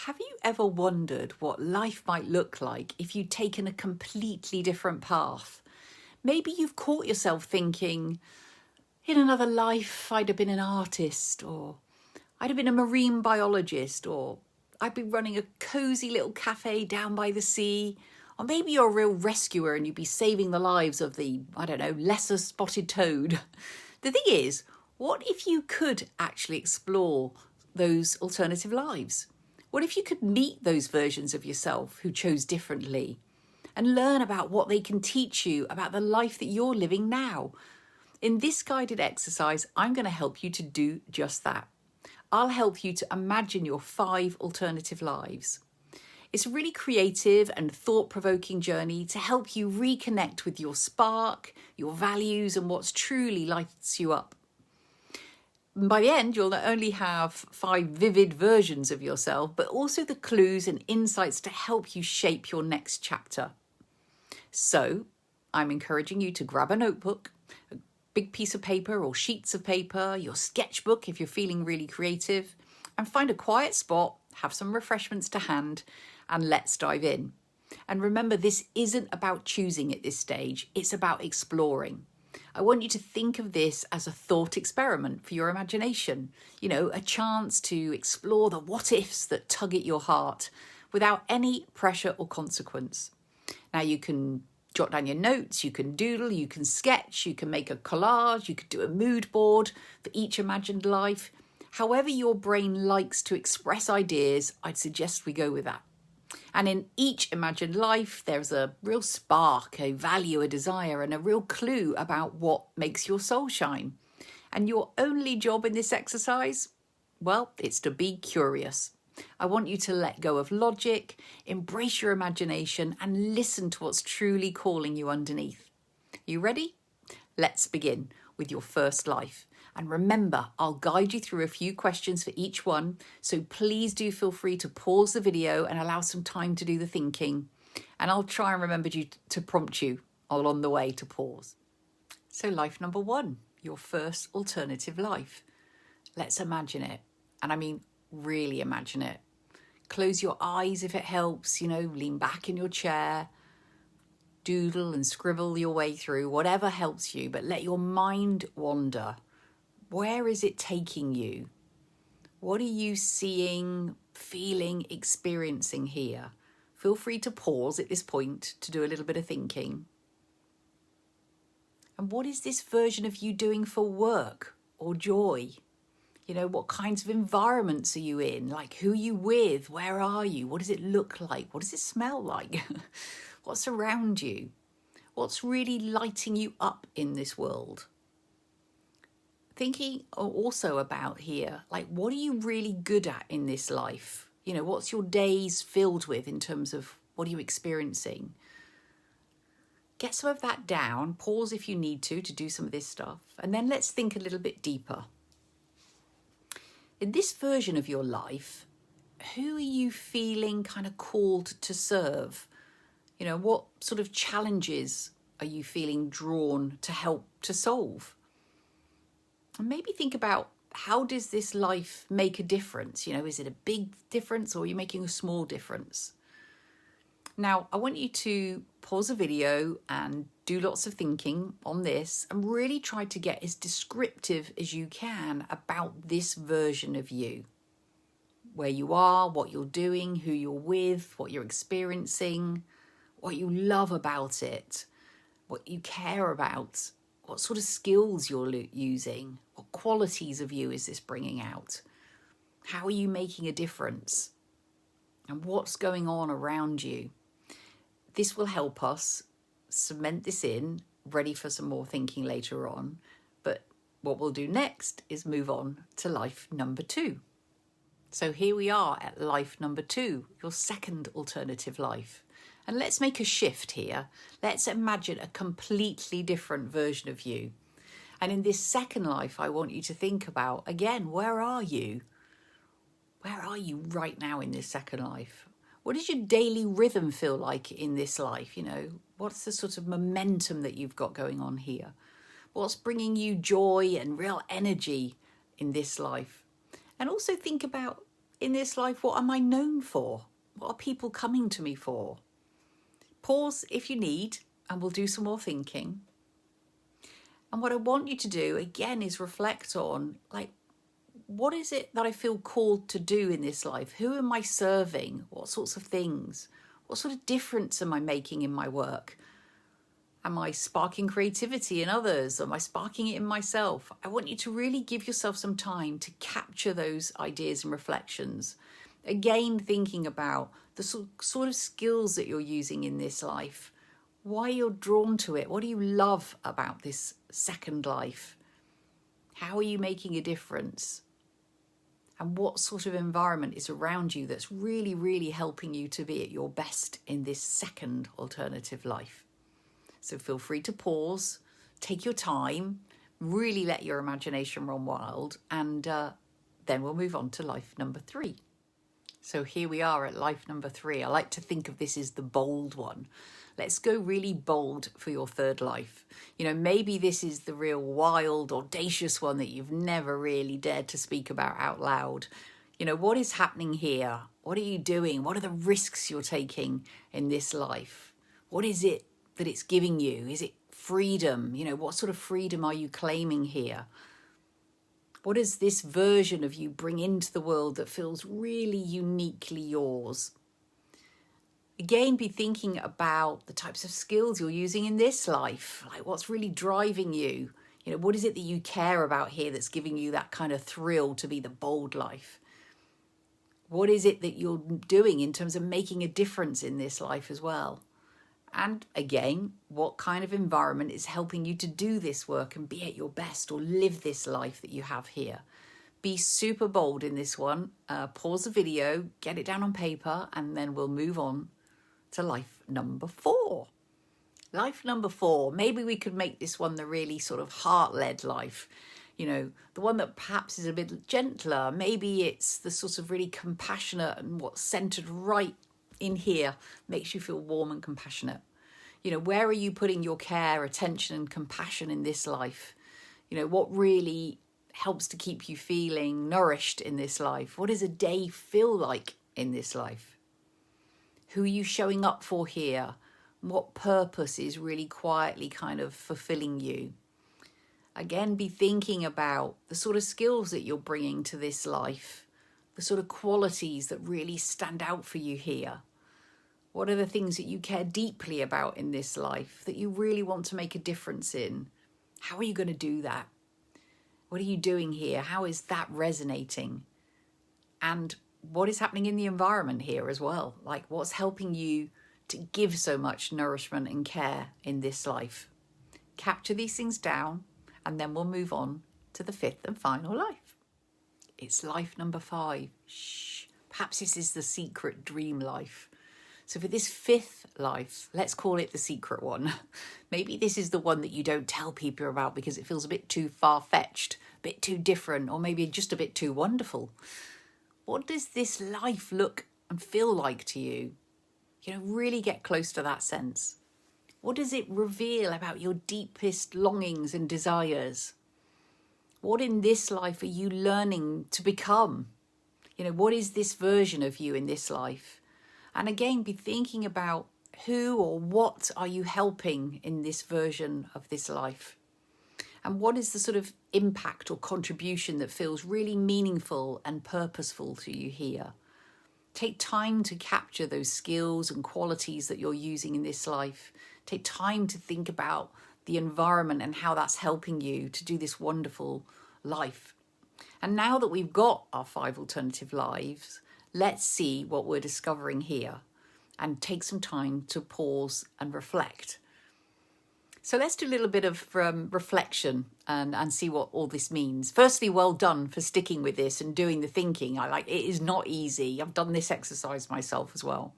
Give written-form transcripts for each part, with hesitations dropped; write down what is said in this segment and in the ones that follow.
Have you ever wondered what life might look like if you'd taken a completely different path? Maybe you've caught yourself thinking, in another life, I'd have been an artist, or I'd have been a marine biologist, or I'd be running a cosy little cafe down by the sea. Or maybe you're a real rescuer and you'd be saving the lives of the, lesser spotted toad. The thing is, what if you could actually explore those alternative lives? What if you could meet those versions of yourself who chose differently and learn about what they can teach you about the life that you're living now? In this guided exercise, I'm going to help you to do just that. I'll help you to imagine your 5 alternative lives. It's a really creative and thought-provoking journey to help you reconnect with your spark, your values, and what truly lights you up. By the end, you'll not only have 5 vivid versions of yourself, but also the clues and insights to help you shape your next chapter. So, I'm encouraging you to grab a notebook, a big piece of paper or sheets of paper, your sketchbook if you're feeling really creative, and find a quiet spot, have some refreshments to hand, and let's dive in. And remember, this isn't about choosing at this stage, it's about exploring. I want you to think of this as a thought experiment for your imagination, a chance to explore the what ifs that tug at your heart without any pressure or consequence. Now you can jot down your notes, you can doodle, you can sketch, you can make a collage, you could do a mood board for each imagined life. However your brain likes to express ideas, I'd suggest we go with that. And in each imagined life, there's a real spark, a value, a desire, and a real clue about what makes your soul shine. And your only job in this exercise, well, it's to be curious. I want you to let go of logic, embrace your imagination, and listen to what's truly calling you underneath. You ready? Let's begin with your first life. And remember, I'll guide you through a few questions for each one, so please do feel free to pause the video and allow some time to do the thinking. And I'll try and remember to prompt you along the way to pause. So life number 1, your first alternative life. Let's imagine it. And I mean, really imagine it. Close your eyes if it helps, lean back in your chair. Doodle and scribble your way through, whatever helps you, but let your mind wander. Where is it taking you? What are you seeing, feeling, experiencing here? Feel free to pause at this point to do a little bit of thinking. And what is this version of you doing for work or joy? What kinds of environments are you in? Like, who are you with? Where are you? What does it look like? What does it smell like? What's around you? What's really lighting you up in this world? Thinking also about here, like, what are you really good at in this life? What's your days filled with in terms of what are you experiencing? Get some of that down, pause if you need to do some of this stuff, and then let's think a little bit deeper. In this version of your life, who are you feeling kind of called to serve? What sort of challenges are you feeling drawn to help to solve? And maybe think about, how does this life make a difference? Is it a big difference or are you making a small difference? Now, I want you to pause the video and do lots of thinking on this and really try to get as descriptive as you can about this version of you. Where you are, what you're doing, who you're with, what you're experiencing, what you love about it, what you care about, what sort of skills you're using, what qualities of you is this bringing out? How are you making a difference? And what's going on around you? This will help us cement this in, ready for some more thinking later on. But what we'll do next is move on to life number 2. So here we are at life number 2, your second alternative life. And let's make a shift here. Let's imagine a completely different version of you. And in this second life, I want you to think about, again, where are you? Where are you right now in this second life? What does your daily rhythm feel like in this life? What's the sort of momentum that you've got going on here? What's bringing you joy and real energy in this life? And also think about in this life, what am I known for? What are people coming to me for? Pause if you need, and we'll do some more thinking. And what I want you to do, again, is reflect on, like, what is it that I feel called to do in this life? Who am I serving? What sorts of things? What sort of difference am I making in my work? Am I sparking creativity in others? Am I sparking it in myself? I want you to really give yourself some time to capture those ideas and reflections. Again, thinking about the sort of skills that you're using in this life, why you're drawn to it, what do you love about this second life? How are you making a difference? And what sort of environment is around you that's really, really helping you to be at your best in this second alternative life? So feel free to pause, take your time, really let your imagination run wild, and then we'll move on to life number 3. So here we are at life number 3. I like to think of this as the bold one. Let's go really bold for your third life. You know, maybe this is the real wild, audacious one that you've never really dared to speak about out loud. You know, what is happening here? What are you doing? What are the risks you're taking in this life? What is it that it's giving you? Is it freedom? You know, what sort of freedom are you claiming here? What does this version of you bring into the world that feels really uniquely yours? Again, be thinking about the types of skills you're using in this life. Like, what's really driving you? You know, what is it that you care about here that's giving you that kind of thrill to be the bold life? What is it that you're doing in terms of making a difference in this life as well? And again, what kind of environment is helping you to do this work and be at your best or live this life that you have here? Be super bold in this one. Pause the video, get it down on paper, and then we'll move on to life number 4. Life number 4, maybe we could make this one the really sort of heart-led life. You know, the one that perhaps is a bit gentler. Maybe it's the sort of really compassionate and what's centered right in here makes you feel warm and compassionate. You know, where are you putting your care, attention and compassion in this life? You know, what really helps to keep you feeling nourished in this life? What does a day feel like in this life? Who are you showing up for here? What purpose is really quietly kind of fulfilling you? Again, be thinking about the sort of skills that you're bringing to this life, the sort of qualities that really stand out for you here. What are the things that you care deeply about in this life that you really want to make a difference in? How are you going to do that? What are you doing here? How is that resonating? And what is happening in the environment here as well? Like, what's helping you to give so much nourishment and care in this life? Capture these things down, and then we'll move on to the 5th and final life. It's life number 5. Shh. Perhaps this is the secret dream life. So for this 5th life, let's call it the secret one. Maybe this is the one that you don't tell people about because it feels a bit too far-fetched, a bit too different, or maybe just a bit too wonderful. What does this life look and feel like to you? You know, really get close to that sense. What does it reveal about your deepest longings and desires? What in this life are you learning to become? You know, what is this version of you in this life? And again, be thinking about who or what are you helping in this version of this life? And what is the sort of impact or contribution that feels really meaningful and purposeful to you here? Take time to capture those skills and qualities that you're using in this life. Take time to think about the environment and how that's helping you to do this wonderful life. And now that we've got our 5 alternative lives, let's see what we're discovering here and take some time to pause and reflect. So let's do a little bit of reflection and see what all this means. Firstly, well done for sticking with this and doing the thinking. It is not easy. I've done this exercise myself as well.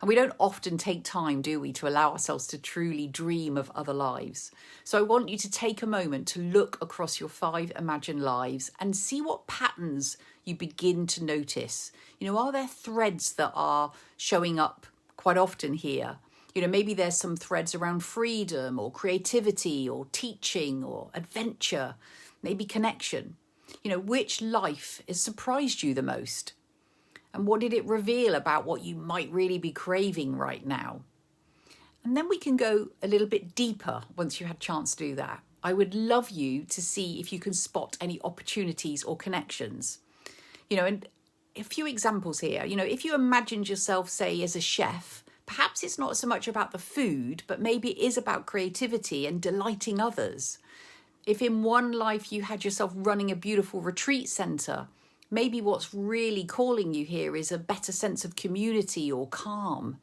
And we don't often take time, do we, to allow ourselves to truly dream of other lives. So I want you to take a moment to look across your 5 imagined lives and see what patterns you begin to notice. You know, are there threads that are showing up quite often here? You know, maybe there's some threads around freedom or creativity or teaching or adventure, maybe connection. You know, which life has surprised you the most? And what did it reveal about what you might really be craving right now? And then we can go a little bit deeper once you had a chance to do that. I would love you to see if you can spot any opportunities or connections. And a few examples here. If you imagined yourself, say, as a chef, perhaps it's not so much about the food, but maybe it is about creativity and delighting others. If in one life you had yourself running a beautiful retreat centre, maybe what's really calling you here is a better sense of community or calm.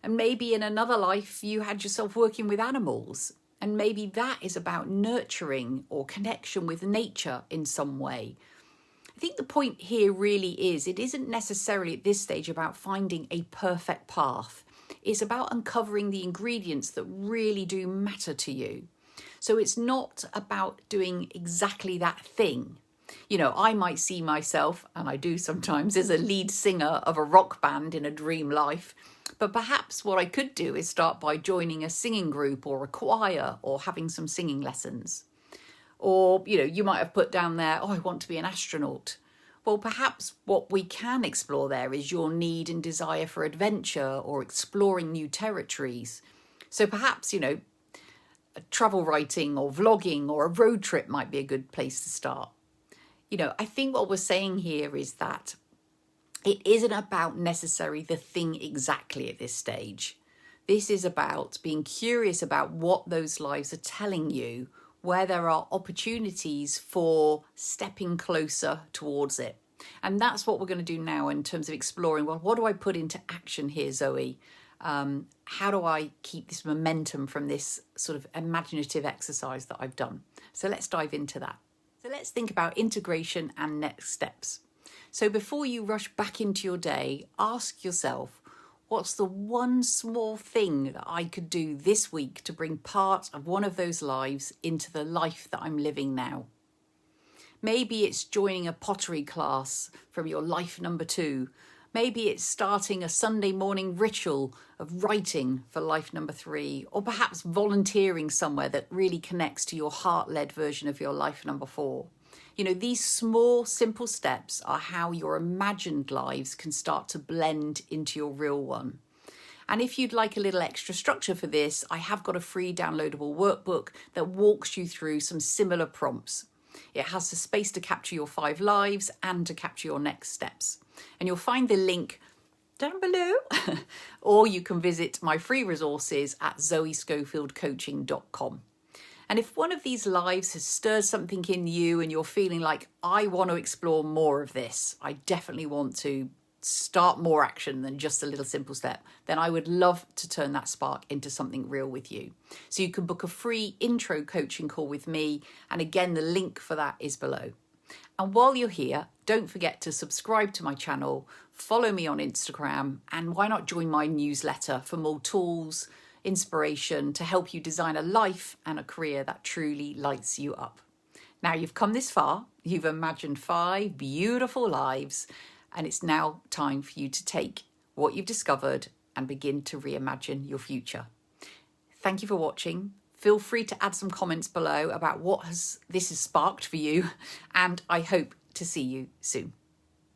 And maybe in another life you had yourself working with animals, and maybe that is about nurturing or connection with nature in some way. I think the point here really is it isn't necessarily at this stage about finding a perfect path. It's about uncovering the ingredients that really do matter to you. So it's not about doing exactly that thing. I might see myself, and I do sometimes, as a lead singer of a rock band in a dream life. But perhaps what I could do is start by joining a singing group or a choir or having some singing lessons. Or, you might have put down there, I want to be an astronaut. Well, perhaps what we can explore there is your need and desire for adventure or exploring new territories. So perhaps, travel writing or vlogging or a road trip might be a good place to start. I think what we're saying here is that it isn't about necessarily the thing exactly at this stage. This is about being curious about what those lives are telling you, where there are opportunities for stepping closer towards it. And that's what we're going to do now in terms of exploring, well, what do I put into action here, Zoe? How do I keep this momentum from this sort of imaginative exercise that I've done? So let's dive into that. So let's think about integration and next steps. So before you rush back into your day, ask yourself, what's the one small thing that I could do this week to bring part of one of those lives into the life that I'm living now? Maybe it's joining a pottery class from your life number 2. Maybe it's starting a Sunday morning ritual of writing for life number 3, or perhaps volunteering somewhere that really connects to your heart-led version of your life number 4. These small, simple steps are how your imagined lives can start to blend into your real one. And if you'd like a little extra structure for this, I have got a free downloadable workbook that walks you through some similar prompts. It has the space to capture your 5 lives and to capture your next steps. And you'll find the link down below, or you can visit my free resources at zoescofieldcoaching.com. And if one of these lives has stirred something in you and you're feeling like, I want to explore more of this, I definitely want to start more action than just a little simple step, then I would love to turn that spark into something real with you. So you can book a free intro coaching call with me. And again, the link for that is below. And while you're here, don't forget to subscribe to my channel, follow me on Instagram, and why not join my newsletter for more tools, inspiration to help you design a life and a career that truly lights you up. Now you've come this far, you've imagined 5 beautiful lives, and it's now time for you to take what you've discovered and begin to reimagine your future. Thank you for watching. Feel free to add some comments below about what this has sparked for you, and I hope to see you soon.